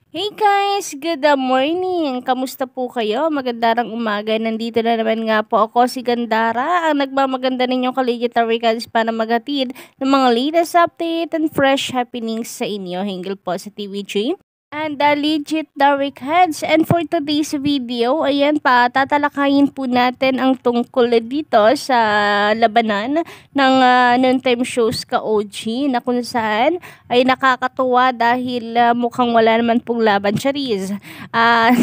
Hey guys, good morning. Kamusta po kayo? Magandang umaga. Nandito na naman nga po ako si Gandara, ang nagmamaganda ninyong Collegiate Recads para maghatid ng mga latest update and fresh happenings sa inyo hinggil po sa TVG and the legit Dark Heads. And for today's video, ayan pa, tatalakayin po natin ang tungkol dito sa labanan ng noontime shows ka OG na kung saan ay nakakatuwa dahil mukhang wala naman pong laban, Charis. Ah,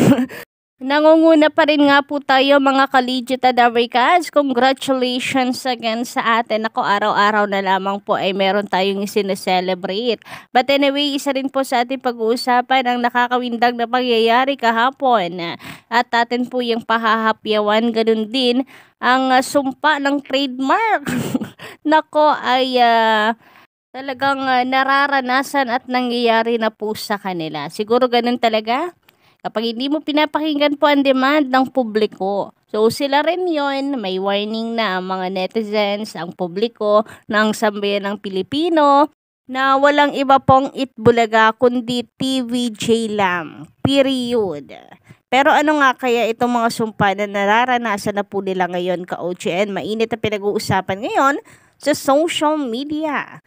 nangunguna pa rin nga po tayo mga Collegiate Americans. Congratulations again sa atin. Ako, araw-araw na lamang po ay meron tayong sineselebrate. But anyway, isa rin po sa ating pag-uusapan ang nakakawindang na pangyayari kahapon. At atin po yung pahahapyawan, ganun din ang sumpa ng trademark. Nako ay talagang nararanasan at nangyayari na po sa kanila. Siguro ganun talaga. Kapag hindi mo pinapakinggan po ang demand ng publiko. So sila rin yon, may warning na ang mga netizens, ang publiko, ng sambayan ng Pilipino, na walang iba pong Itbulaga kundi TVJ lang. Period. Pero ano nga kaya itong mga sumpa na nararanasan na po nila ngayon ka-OGN? Mainit na pinag-uusapan ngayon sa social media.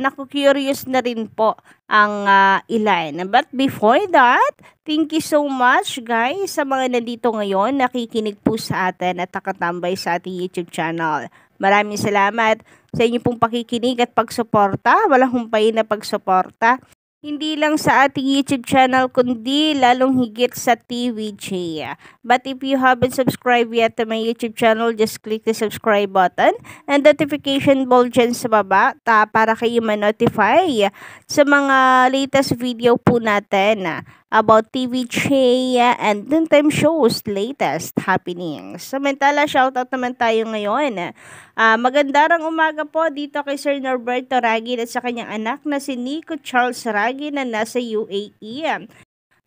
Naku-curious na rin po ang ilan. But before that, thank you so much guys sa mga nandito ngayon, nakikinig po sa atin at nakatambay sa ating YouTube channel. Maraming salamat sa inyo pong pakikinig at pagsuporta. Walang humpay na pagsuporta. Hindi lang sa ating YouTube channel kundi lalong higit sa TVJ. But if you haven't subscribed yet to my YouTube channel, just click the subscribe button and notification bell dyan sa baba para kayo ma-notify sa mga latest video po natin about TVJ and noontime shows latest happenings. Samantala, shoutout naman tayo ngayon. Magandang umaga po dito kay Sir Norberto Ragin at sa kanyang anak na si Nico Charles Ragin na nasa UAE.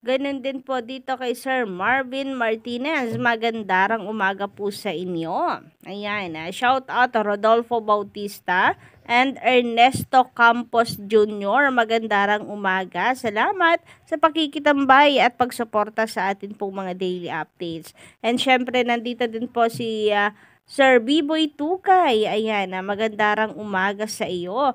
Ganun din po dito kay Sir Marvin Martinez. Magandang umaga po sa inyo. Ayan, shout out to Rodolfo Bautista and Ernesto Campos Jr. Magandang umaga. Salamat sa pakikitambay at pagsuporta sa atin pong mga daily updates. And syempre, nandito din po si Sir Biboy Tukay. Ayan, magandang umaga sa iyo.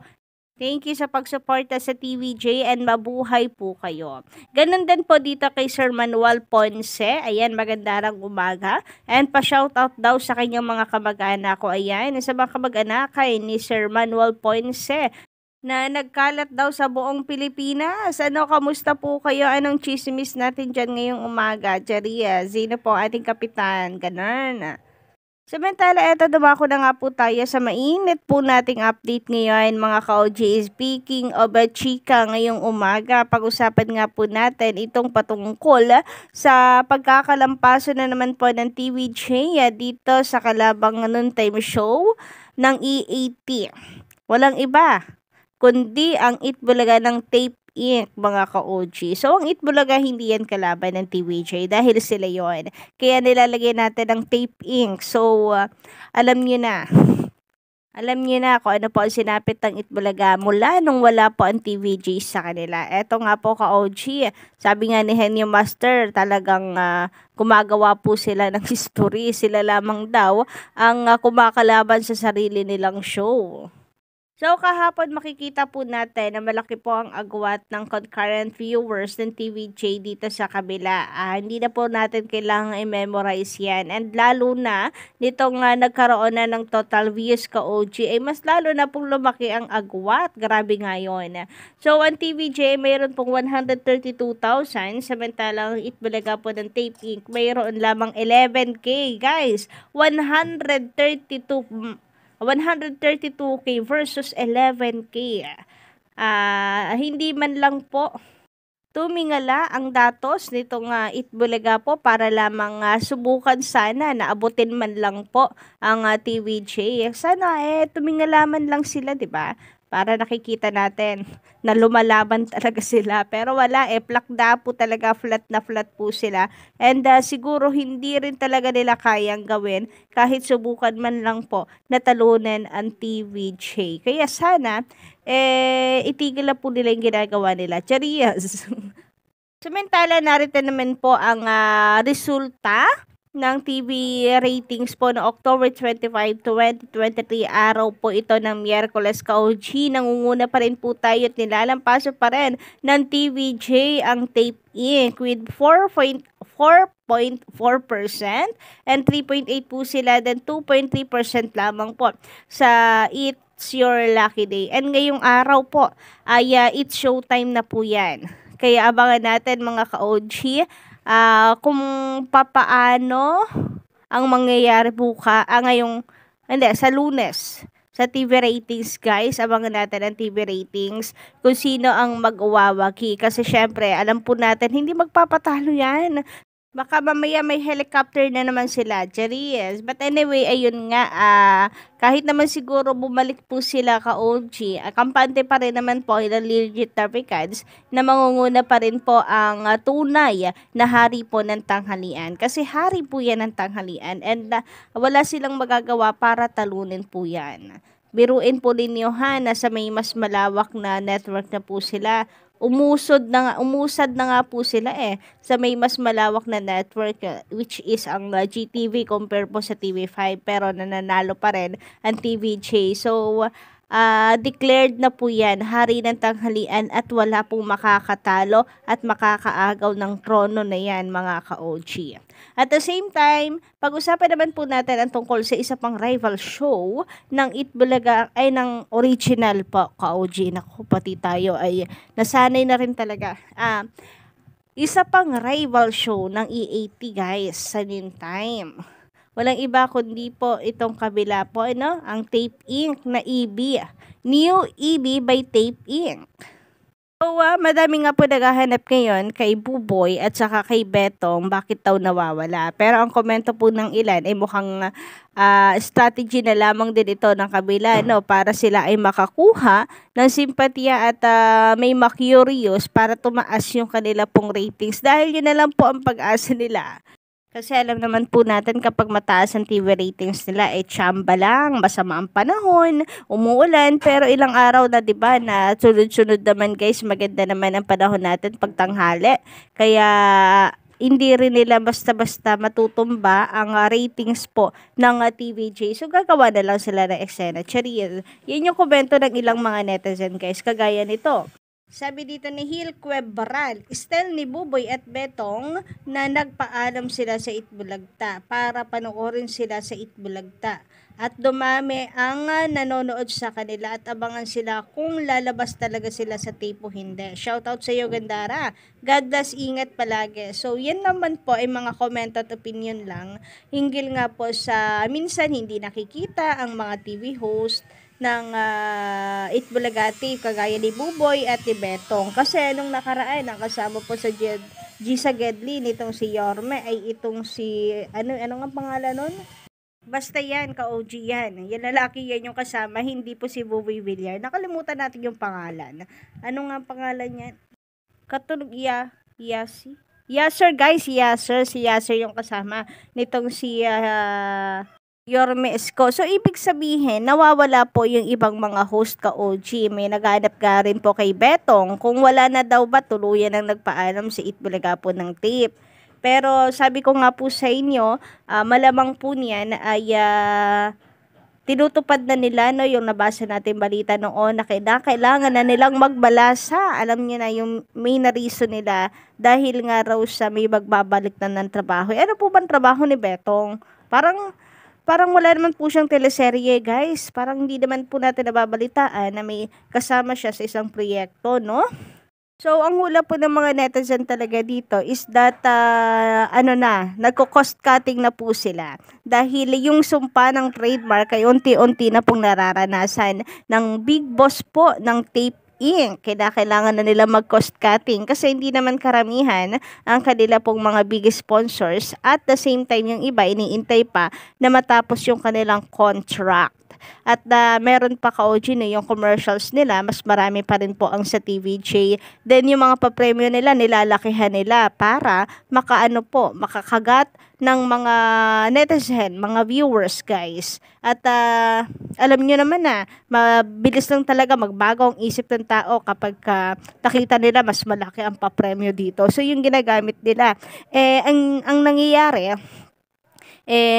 Thank you sa pagsuporta sa TVJ and mabuhay po kayo. Ganun din po dito kay Sir Manuel Ponce. Ayan, magandang umaga. And pa-shoutout daw sa kanyang mga kamag-anak ko. Ayan, sa mga kamag-anak kay ni Sir Manuel Ponce na nagkalat daw sa buong Pilipinas. Ano, kamusta po kayo? Anong chismis natin dyan ngayong umaga? Jaria, Zino po ating kapitan. Ganun. Samantala, eto dumako na nga po tayo sa mainit po nating update ngayon mga ka-OG. Speaking of chika ngayong umaga, pag-usapan nga po natin itong patungkol sa pagkakalampaso na naman po ng TVJ dito sa kalabang noontime show ng EAT. Walang iba kundi ang Itbulaga ng Tape Inc. mga ka-OG. So, ang Itbulaga hindi yan kalaban ng TVJ dahil sila yon. Kaya nilalagay natin ang Tape Inc. So, alam nyo na. Alam niyo na kung ano po ang sinapit ng Itbulaga mula nung wala po ang TVJ sa kanila. Eto nga po ka-OG, sabi nga ni Henyo Master, talagang gumagawa po sila ng history. Sila lamang daw ang kumakalaban sa sarili nilang show. So, kahapon makikita po natin na malaki po ang agwat ng concurrent viewers ng TVJ dito sa kabila. Hindi na po natin kailangang i-memorize yan. And lalo na, nitong nagkaroon na ng total views ka OG, ay mas lalo na pong lumaki ang agwat. Grabe nga yun. So, ang TVJ mayroon pong 132,000. Samantalang Itbulaga po ng Tape Inc. mayroon lamang 11K. Guys, 132K versus 11K. Hindi man lang po tumingala ang datos nitong Itbulaga po para lamang subukan sana na abutin man lang po ang TVJ. Sana tumingala man lang sila, 'di ba? Para nakikita natin na lumalaban talaga sila. Pero wala plakda po talaga, flat na flat po sila. And siguro hindi rin talaga nila kayang gawin kahit subukan man lang po na talunan ang TVJ. Kaya sana, itigil na po nila yung ginagawa nila. Charias! Samantala, narito naman po ang resulta ng TV ratings po no October 25, 2023, araw po ito ng Miyerkules ka-OG. Nangunguna pa rin po tayo at nilalampaso pa rin ng TVJ ang Tape Inc. with 4.4% and 3.8 po sila, then 2.3% lamang po sa It's Your Lucky Day. And ngayong araw po ay it's showtime na po yan. Kaya abangan natin mga ka-OG kung papaano ang mangyayari ngayong, hindi, sa Lunes. Sa TV ratings, guys, abangan natin ang TV ratings kung sino ang mag-uwawagi. Kasi syempre, alam po natin, hindi magpapatalo yan. Baka mamaya may helicopter na naman sila, Charis. But anyway, ayun nga, kahit naman siguro bumalik po sila ka-OG, kampante pa rin naman po ilang legit Tarpicans na mangunguna pa rin po ang tunay na hari po ng tanghalian. Kasi hari po yan ng tanghalian and wala silang magagawa para talunin po yan. Biruin po ninyo na sa may mas malawak na network na po sila. Umusad na nga po sila sa may mas malawak na network which is ang GTV compare po sa TV5, pero nananalo pa rin ang TVJ. So declared na po yan, hari ng tanghalian, at wala pong makakatalo at makakaagaw ng trono na yan mga ka-OG. At the same time, pag-usapan naman po natin ang tungkol sa isa pang rival show ng Itbulaga, ay ng original po ka-OG. Naku, pati tayo ay nasanay na rin talaga. Isa pang rival show ng E80 guys sa noontime. Walang iba kundi po itong kabila po, ang Tape Inc. na EB. New EB by Tape Inc. So, madami nga po naghahanap ngayon kay Buboy at saka kay Betong bakit daw nawawala. Pero ang komento po ng ilan ay mukhang strategy na lamang din ito ng kabila, para sila ay makakuha ng simpatya at may ma-curious para tumaas yung kanila pong ratings. Dahil yun na lang po ang pag-asa nila. Kasi alam naman po natin kapag mataas ang TV ratings nila, tsamba lang, masama ang panahon, umuulan, pero ilang araw na 'di ba na sunod-sunod naman guys, maganda naman ang panahon natin pag tanghali. Kaya hindi rin nila basta-basta matutumba ang ratings po ng TVJ. So gagawa na lang sila ng eksena. Charil. Yan yung komento ng ilang mga netizen guys, kagaya nito. Sabi dito ni Hil Cuebral, style ni Buboy at Betong na nagpaalam sila sa Itbulagta para panoorin sila sa Itbulagta. At dumami ang nanonood sa kanila at abangan sila kung lalabas talaga sila sa tape o hindi. Shoutout sa iyo Gandara. God bless, ingat palagi. So yan naman po ay mga comment at opinion lang. Hinggil nga po sa minsan hindi nakikita ang mga TV host ng Itbulagati kagaya ni Buboy at ni Betong. Kasi nung nakaraan, ang kasama po sa Gisa Gedli nitong si Yorme ay itong si ano nga pangalan nun? Basta yan, ka-OG yan. Yung lalaki yan yung kasama, hindi po si Buboy Villar. Nakalimutan natin yung pangalan. Ano nga pangalan niyan? Katunog Yasi? Yasser guys, Yasser. Si Yasser yung kasama nitong si Yorme Esco. So, ibig sabihin, nawawala po yung ibang mga host ka-OG. May naghanap ka rin po kay Betong. Kung wala na daw ba, tuluyan ang nagpaalam si Itbulaga po ng tape. Pero, sabi ko nga po sa inyo, malamang po niyan ay tinutupad na nila, yung nabasa natin balita noon na kailangan na nilang magbalasa. Alam niyo na yung main reason nila dahil nga raw sa may magbabalik na ng trabaho. Ano po bang trabaho ni Betong? Parang wala naman po siyang teleserye, guys. Parang hindi naman po natin nababalitaan na may kasama siya sa isang proyekto, no? So, ang hula po ng mga netizen talaga dito is that, nagko-cost cutting na po sila. Dahil yung sumpa ng trademark ay unti-unti na pong nararanasan ng big boss po ng Tape Inc. Kailangan na nila mag-cost cutting kasi hindi naman karamihan ang kanila pong mga big sponsors, at the same time yung iba iniintay pa na matapos yung kanilang contract. At meron pa ka-OG na yung commercials nila, mas marami pa rin po ang sa TVJ. Then yung mga papremyo nila, nilalakihan nila para makakagat ng mga netizen, mga viewers guys. At alam nyo naman na, mabilis lang talaga magbago ang isip ng tao kapag nakita nila mas malaki ang papremyo dito. So yung ginagamit nila, ang nangyayari,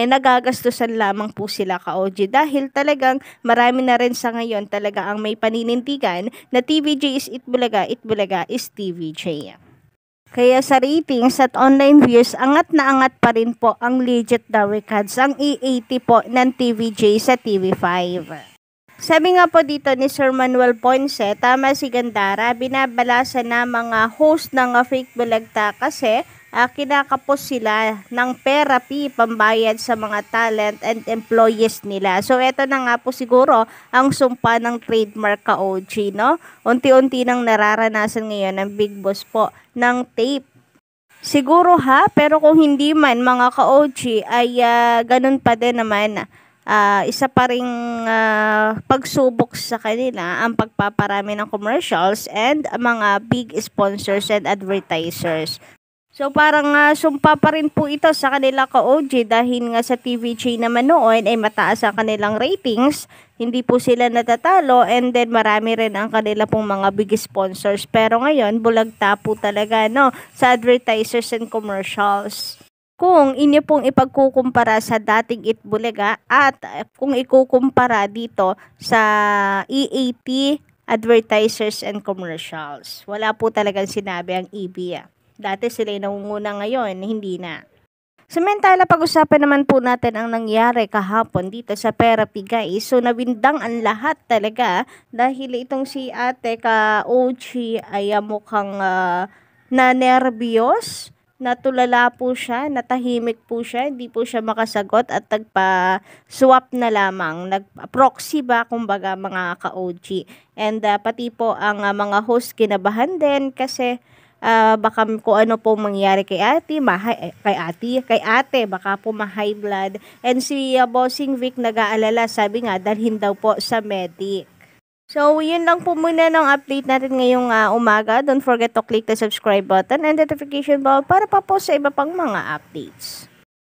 nagagastusan lamang po sila ka-OG dahil talagang marami na rin sa ngayon talaga ang may paninindigan na TVJ is Itbulaga is TVJ. Kaya sa ratings at online views, angat na angat pa rin po ang Legit The Recads, ang E80 po ng TVJ sa TV5. Sabi nga po dito ni Sir Manuel Ponce, tama si Gandara, binabalasa na mga host ng Fake Bulagta kasi kinakapos sila ng therapy pambayad sa mga talent and employees nila. So, eto na nga po siguro ang sumpa ng trademark ka-OG, no? Unti-unti nang nararanasan ngayon ng Big Boss po ng tape. Siguro pero kung hindi man mga ka-OG ay ganun pa din naman. Isa pa ring pagsubok sa kanila ang pagpaparami ng commercials and mga big sponsors and advertisers. So parang sumpa pa rin po ito sa kanila ka-OG dahil nga sa TVJ naman noon ay mataas ang kanilang ratings, hindi po sila natatalo and then marami rin ang kanila pong mga big sponsors. Pero ngayon bulagta po talaga sa advertisers and commercials. Kung inyo pong ipagkukumpara sa dating Itbulaga at kung ikukumpara dito sa E80 advertisers and commercials, wala po talagang sinabi ang EB. Dati sila yung nangunguna, ngayon hindi na. Samantala, pag-usapan naman po natin ang nangyari kahapon dito sa therapy guys. So nabindang ang lahat talaga dahil itong si ate ka-OG ay mukhang nanerbiyos. Natulala po siya, natahimik po siya, hindi po siya makasagot at nagpa-swap na lamang, nag-proxy ba kumbaga mga ka-OG. And pati po ang mga host kinabahan din kasi baka kung ano po mangyari kay ate, baka po ma-high blood. And si Bossing Vic nag-aalala, sabi nga dalhin daw po sa medic. So, yun lang po muna ng update natin ngayong umaga. Don't forget to click the subscribe button and notification bell para pa po sa iba pang mga updates.